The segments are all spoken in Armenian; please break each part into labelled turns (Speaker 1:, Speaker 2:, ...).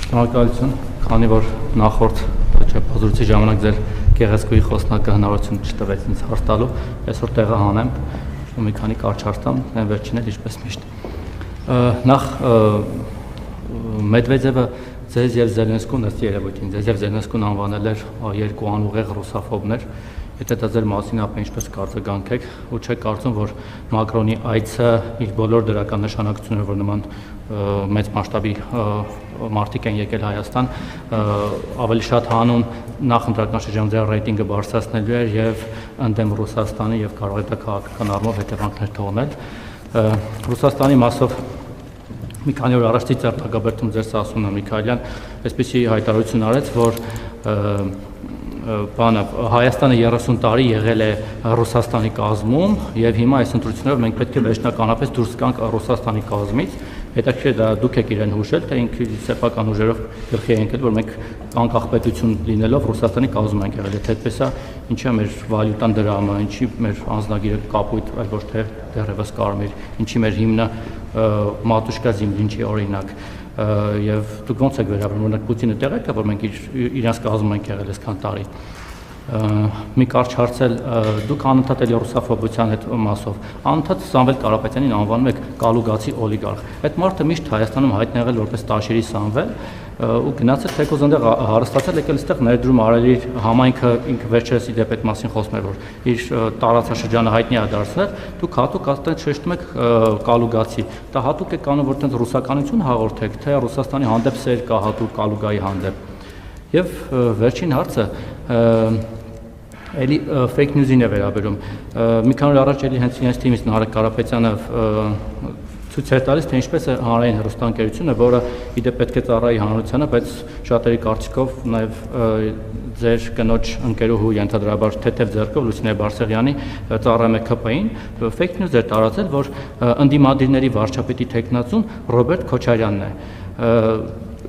Speaker 1: Շնորհակալություն, քանի որ նախորդ բազրուցի ժամանակ ձեր գեղեցկուի խոսնակը հնարավորություն չտվեց ինձ հարց տալու, այսօր տեղը հանեմ ու մի քանի կարճ հարց տամ, վերջին էլ ինչպես միշտ։ Նախ Մեդվեդևը ձեզ եւ Զելենսկուն ըստ երևույթին, ձեզ եւ Զելենսկուն անվանել էր երկու անուղեղ ռուսաֆոբներ։ Եթե դա ձեր մասին ապա ինչպես կարծեգանք եք ու չեք կարծում, որ Մակրոնի այցը իր բոլոր դրական նշանակությունները, որ նման մեծ մասշտաբի մարդիկ են եկել Հայաստան, ավելի շատ հանուն նախընտրական շրջանում ձեր ռեյտինգը բարձրացնելու էր եւ ընդդեմ Ռուսաստանի եւ կարող է դա քաղաքական առումով հետևանքներ թողնել։ Ռուսաստանի մասով մի քանի օր առաջ Ծիծեռ ձեր Սասունը Միքայելյան այսպեսի հայտարարություն արեց, որ Հայաստանը 30 տարի եղել է Ռուսաստանի կազմում եւ հիմա այս ընտրություններով մենք պետք է վերջնականապես դուրս գանք Ռուսաստանի կազմից։ Հետաքրքիր է դա դուք եք իրեն հուշել, թե ինքը սեփական ուժերով գլխի է ընկել, որ մենք անկախ պետություն լինելով Ռուսաստանի կազմում ենք եղել, եթե այդպես է, ինչի է մեր վալյուտան դրամը, ինչի մեր անձնագիրը կապույտ, այլ ոչ թե դեռևս կարմիր, ինչի մեր հիմնը մատուշկա զիմլինչի օրինակ։ Եվ դուք ոնց եք վերաբերվում, օրինակ Պուտինը տեղեկ է, որ մենք իրենց կազմում ենք եղել այսքան տարի։ Մի կարճ հարց էլ դուք անընդհատ էլի ռուսաֆոբության հետ մասով անընդհատ Սամվել Կարապետյանին անվանում եք կալուգացի օլիգարխ։ Այդ մարդը միշտ Հայաստանում հայտնի եղել որպես Տաշիրի Սամվել ու գնացել թեկուզ այնտեղ հարստացել եկել այստեղ ներդրում արել իր համայնքը ինքը վերջերս իդեպ այդ մասին խոսում էր, որ իր տարածաշրջանը հայտնի է դարձնել, դուք հատուկ այդտեղ շեշտում եք կալուգացի։ Դա հատուկ է կանոն, որ այդպես ռուսականություն հաղորդեք, թե Ռուսաստանի հանդեպ սեր կա հատուկ կալուգայի հանդեպ։ Եվ վերջին հարցը էլի fake news-ին է վերաբերում։ Մի քանի օր առաջ էլի հենց իրենց թիմից Նարեկ Կարապետյանը ցույց էր տալիս, թե ինչպես է հանրային հեռուստաընկերությունը, որը իդեպ պետք է ծառայի հանրությանը, բայց շատերի կարծիքով նաև ձեր կնոջ ընկերուհու ենթադրաբար թեթև ձեռքով Լուսինե Բարսեղյանի ծառայում է ԿՊ-ին, fake news էր տարածել, որ ընդդիմադիրների վարչապետի թեկնածուն Ռոբերտ Քոչարյանն է։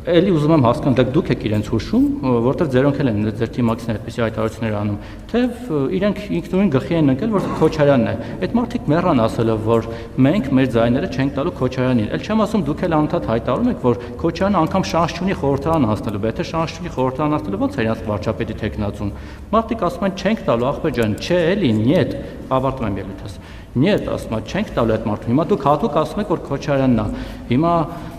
Speaker 1: Էլի ուզում եմ հասկանալ, դուք եք իրենց հուշում, որտեղ ձերոնք էլ են ձեր թիմակիցները այդպիսի հայտարարություններ անում, թե իրենք ինքնուրույն գլխի են ընկել, որ Քոչարյանն է։ Այդ մարդիկ մեռան ասելով, որ մենք մեր ձայները չենք տալու Քոչարյանին։ Էլ չեմ ասում դուք էլ անընդհատ հայտարարում եք, որ Քոչարյանը անգամ շանս չունի խորհրդարան անցնելու, եթե շանս չունի խորհրդարան անցնելու, ո՞նց է իրենց վարչապետի թեկնածուն։ Մարդիկ ասում են չենք տալու, ախպեր ջան, չէ, էլի, նիետ, ավարտում եմ ելույթս։ Նիետ, ասում եմ, չենք տալու այդ մարդուն։ Հիմա դուք հատուկ ասում եք, որ Քոչարյանն է։ Հիմա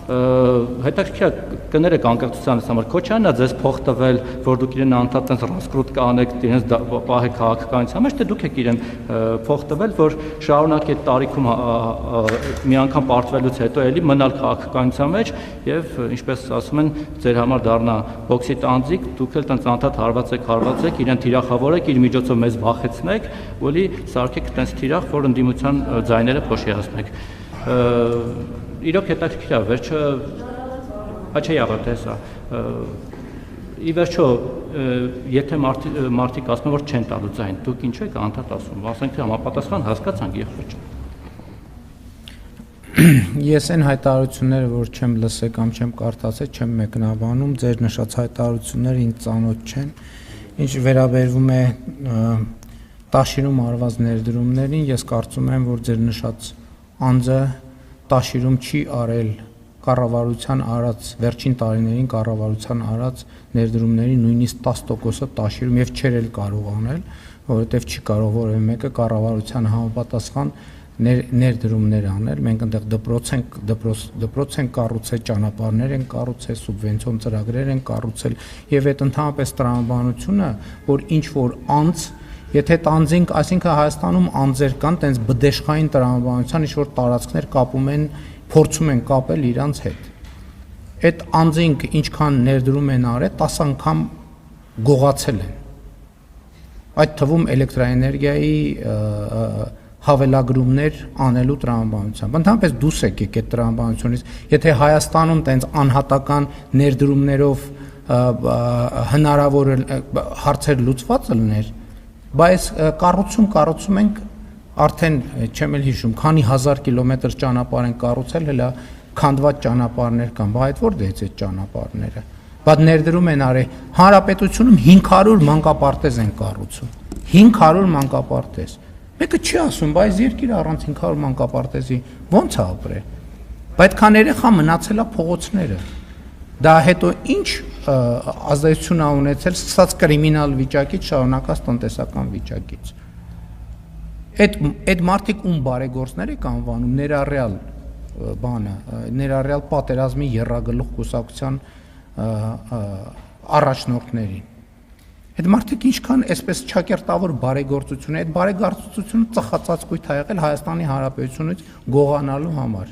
Speaker 1: հետաքրքիր է կներեք անկեղծությանից համար Քոչարյանն է ձեզ փող տվել, որ դուք իրեն անընդհատ այնպես ռասկրուտ կանեք, իրենց պահեք քաղաքականության մեջ, թե դուք եք իրեն փող տվել, որ շարունակի այդ տարիքում մի անգամ պարտվելուց հետո էլի մնալ քաղաքականության մեջ եւ ինչպես ասում են, ձեր համար դառնա բոքսի տանձիկ, դուք էլ տենց անընդհատ հարվածեք, իրեն թիրախավորեք, իր միջոցով մեզ վախեցնեք, ու էլի սարքեք տենց թիրախ, որ ընդդիմության ձայները փոշիացնեք։ Իրոք հետաքրքիր է, վերջը Աչե յավատեսա։ Ի վերջո, եթե մարդիկ ասում են, որ չեն տալու ձայն, դուք ինչու եք անդադար ասում, ասենք թե համապատասխան հասկացանք եւ վերջ։
Speaker 2: Ես այն հայտարարությունները, որ չեմ լսել կամ չեմ կարդացել, չեմ մեկնաբանում, ձեր նշած հայտարարությունները ինձ ծանոթ չեն։ Ինչ վերաբերվում է Տաշիրում արված ներդրումներին, ես կարծում եմ, որ ձեր նշած անձը Տաշիրում չի արել կառավարության արած վերջին տարիներին կառավարության արած ներդրումների նույնիսկ 10%-ը Տաշիրում եւ չէր էլ կարող անել, որովհետեւ չի կարող որևէ մեկը կառավարության համապատասխան ներդրումներ անել։ Մենք այնտեղ դպրոց են կառուցել, ճանապարհներ են կառուցել, սուբվենցիոն ծրագրեր են կառուցել եւ այդ ընդհանրապես տրամաբանությունը, որ ինչ որ անձ Եթե տանձինք, այսինքն Հայաստանում անձեր կան, տենց բդեշխային տրամաբանության ինչ-որ տարածքներ կապում են, փորձում են կապել իրանց հետ։ Այդ անձինք ինչքան ներդրում են արել, 10 անգամ գողացել են։ Այդ թվում էլեկտրաէներգիայի հավելագրումներ անելու տրամաբանությամբ։ Ընդհանրապես դուրս եկեք այդ տրամաբանությունից։ Եթե Հայաստանում տենց անհատական ներդրումներով հնարավոր հարցեր լուծված լիներ, բայց կառուցում ենք արդեն չեմ էլ հիշում, քանի հազար կիլոմետր ճանապարհ են կառուցել, հələ քանդված ճանապարհներ կան, բայց այդ որտեղից է ճանապարհները։ Բայց ներդրում են արել Հանրապետությունում 500 մանկապարտեզ են կառուցում։ 500 մանկապարտեզ։ Մեկը չի ասում, բայց երկիրը առանց 500 մանկապարտեզի ո՞նց է ապրել։ Բայց քան երեխա մնացել է փողոցները։ Դա հետո ինչ ազդեցություն ա ունեցել սկսած կրիմինալ վիճակից շարունակած տնտեսական վիճակից։ Այդ մարդիկ ում բարեգործներ եք անվանում ներառյալ բանը, ներառյալ պատերազմի եռագլուխ կուսակցության առաջնորդներին։ Այդ մարդիկ ինչքան այսպես չակերտավոր բարեգործություն է, այդ բարեգործությունը ծխածածկույթ ա եղել Հայաստանի Հանրապետությունից գողանալու համար։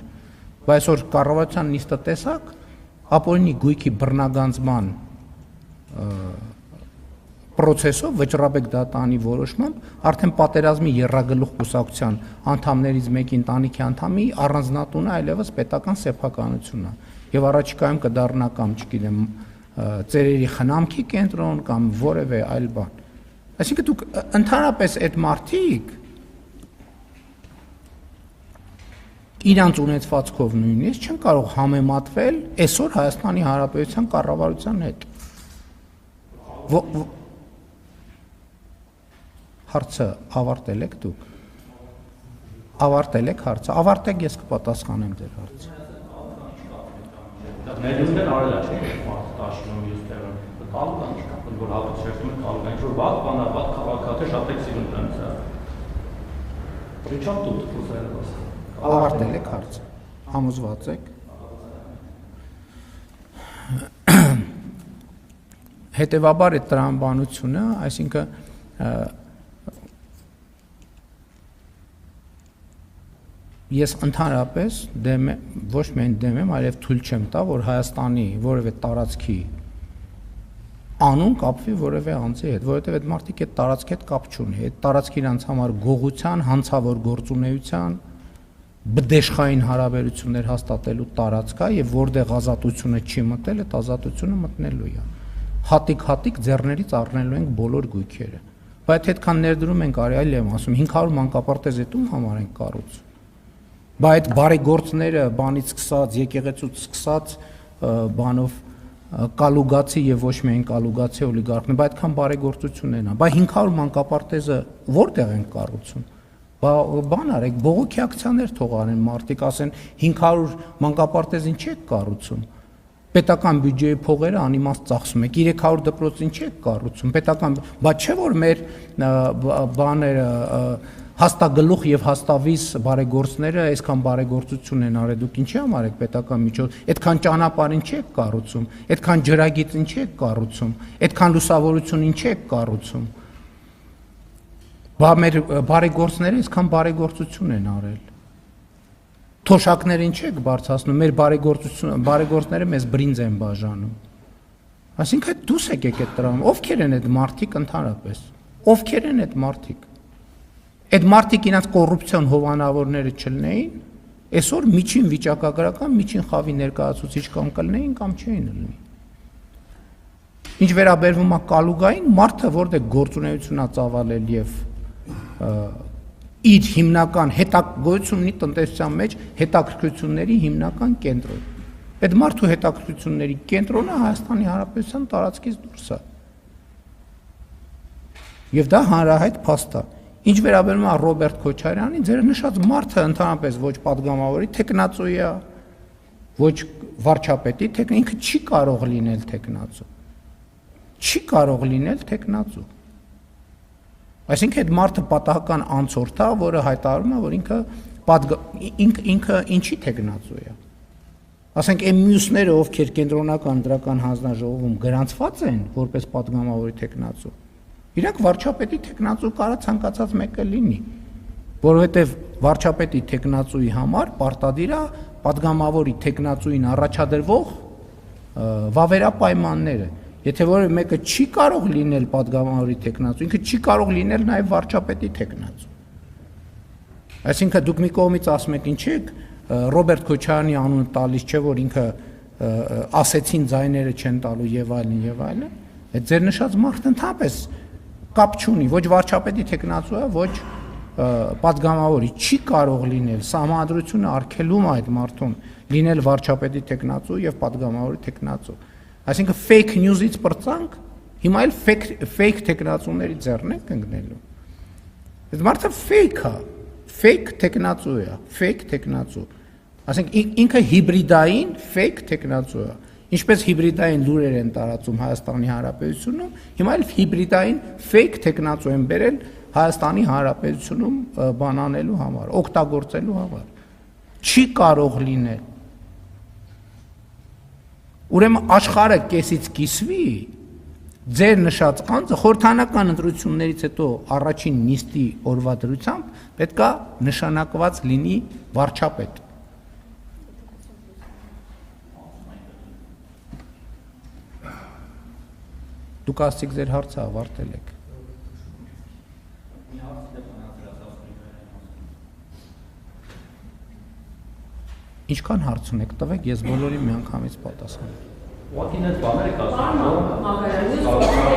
Speaker 2: Բայց այսօր կառավարության նիստը տեսակ ապօրինի գույքի բռնագանձման պրոցեսով վճռաբեկ դատանի որոշմամբ արդեն պատերազմի եռագլուխ կուսակցության անդամներից մեկի ընտանիքի անդամի առանձնատունը այլևս պետական սեփականություն է եւ առաջիկայում կդառնա կամ չգիտեմ ծերերի խնամքի կենտրոն կամ որևէ այլ բան։ Այսինքն դուք ընդհանրապես այդ մարդիկ իրանց ունեցվածքով նույնիսկ չեն կարող համեմատվել այսօր Հայաստանի Հանրապետության կառավարության հետ։ Հարցը ավարտել եք դուք։ Ավարտել եք հարցը, ավարտեք ես կպատասխանեմ ձեր հարցը։
Speaker 1: Ներդրումներ արել է, չէ՞, տաշնում ես տեղը։ Տալու կան չկա, որ հապուցերտում են տալու կան, ինչ-որ վաղ բանա, վաղ քաղաքացի շատ եք սիրում դրանց, հա։ Պրիչամ տուտ կուսերը բաս։
Speaker 2: Ավարտել եք հարցը, համոզված եք։ Հետևաբար այդ տրամաբանությունը, այսինքն ես ընդհանրապես դեմ ոչ միայն դեմ եմ, այլև թույլ չեմ տա, որ Հայաստանի որևէ տարածքի անուն կապվի որևէ անձի հետ, որովհետև այդ մարդիկ այդ տարածքի հետ կապ չունի, այդ տարածքը իրանց համար գողության, հանցավոր գործունեության, բդեշխային հարաբերություններ հաստատելու տարածք է եւ որտեղ ազատությունը չի մտել, այդ ազատությունը մտնելու է։ Հատիկ ձեռներից առնելու ենք բոլոր գույքերը։ Բայց այդքան ներդրում ենք արի, այլ եմ ասում 500 մանկապարտեզ էտում համար ենք կառուցում։ Բայց այդ բարեգործները բանից սկսած, եկեղեցուց սկսած բանով կալուգացի եւ ոչ միայն կալուգացի օլիգարխներ, բայց այդքան բարեգործություններն են։ Բայց 500 մանկապարտեզը որտեղ են կառուցում։ Բան արեք, բողոքի ակցիաներ թող անեն մարդիկ, ասեն 500 մանկապարտեզին չեք կառուցում։ Պետական բյուջեի փողերը անիմաստ ծախսում եք, 300 դպրոցին չեք կառուցում, պետական, բայց չէ որ մեր բաները հաստագլուխ եւ հաստավիս բարեգործները այսքան բարեգործություն են արել, դուք ինչի համար եք պետական միջոց, այդքան ճանապարհին չեք կառուցում, այդքան ջրագիծին չեք կառուցում, այդքան լուսավորությունին չեք կառուցում։ Բա մեր բարեգործները այսքան բարեգործություն են արել։ Թոշակներին չեք բարձրացնում, մեր բարեգործները մեզ բրինձ են բաժանում։ Այսինքն դուս եկեք այդ տրամ, ովքեր են այդ մարդիկ ընդհանրապես։ Ովքեր են այդ մարդիկ։ Այդ մարդիկ իրաց կոռուպցիոն հովանավորները չլինեին, այսօր միջին վիճակագրական, միջին խավի ներկայացուցիչ կամ կլինեին կամ չէին լինի։ Ինչ վերաբերվում է կալուգային, մարդը որտեղ գործունեություն է ծավալել եւ իր հիմնական գոյություն ունի տնտեսության մեջ հետաքրքրությունների հիմնական կենտրոն։ Այդ մարդու հետաքրքրությունների կենտրոնը Հայաստանի Հանրապետության տարածքից դուրս է։ Եվ դա հանրահայտ փաստ է։ Ինչ վերաբերում է Ռոբերտ Քոչարյանին, ձեր նշած մարդը ընդհանրապես ոչ падգամավորի տեխնացուի է, ոչ վարչապետի, ինքը չի կարող լինել տեխնացու։ Չի կարող լինել տեխնացու։ Այսինքն այդ մարդը պատահական անցորդ է, որը հայտարարում է, որ ինքը ինչի տեխնացու է։ Ասենք այն մյուսները, ովքեր կենտրոնական դրական հանձնաժողովում գրանցված են որպես падգամավորի տեխնացու, իրանք վարչապետի տեխնացու կարա ցանկացած մեկը լինի, որովհետև վարչապետի տեխնացուի համար պարտադիր է падգամավորի տեխնացուին առաջադրվող վավերապայմանները։ Եթե որևէ մեկը չի կարող լինել падգամավորի տեխնացու, ինքը չի կարող լինել նաև վարչապետի տեխնացու։ Այսինքն դուք մի կողմից ասում եք ինչ եք, Ռոբերտ Քոչարյանի անունը տալիս չէ, որ ինքը ասեցին ձայները չեն տալու եւ այլն, այդ ձեր նշած մարդը ընդհանրապես կապ չունի, ոչ վարչապետի տեխնացու է, ոչ падգամավորի, չի կարող լինել, սահմանադրությունը արգելում է այդ մարդուն լինել վարչապետի տեխնացու եւ падգամավորի տեխնացու։ Այսինքն fake news-ից բրծանք, հիմա էլ fake տեխնացուների ձեռն ենք ընկնելու։ Այդ մարդը fake է, fake տեխնացու է, fake տեխնացու։ Ասենք ինքը հիբրիդային fake տեխնացու է։ Ինչպես հիբրիդային լուրեր են տարածում Հայաստանի Հանրապետությունում, հիմա էլ հիբրիդային fake տեխնացու են բերել Հայաստանի Հանրապետությունում բանանելու համար, օգտագործելու համար։ Չի կարող լինել։ Ուրեմն աշխարհը կեսից կիսվի, ձեր նշած անձը խորհրդանական ընտրություններից հետո առաջին նիստի օրվա դրությամբ պետքա նշանակված լինի վարչապետ։ Դուք ասացիք ձեր հարցը ավարտել եք։ Ինչքան հարց ունեք, տվեք, ես բոլորին միանգամից պատասխանեմ։
Speaker 1: Ուղղակի այդ բաները կասեմ,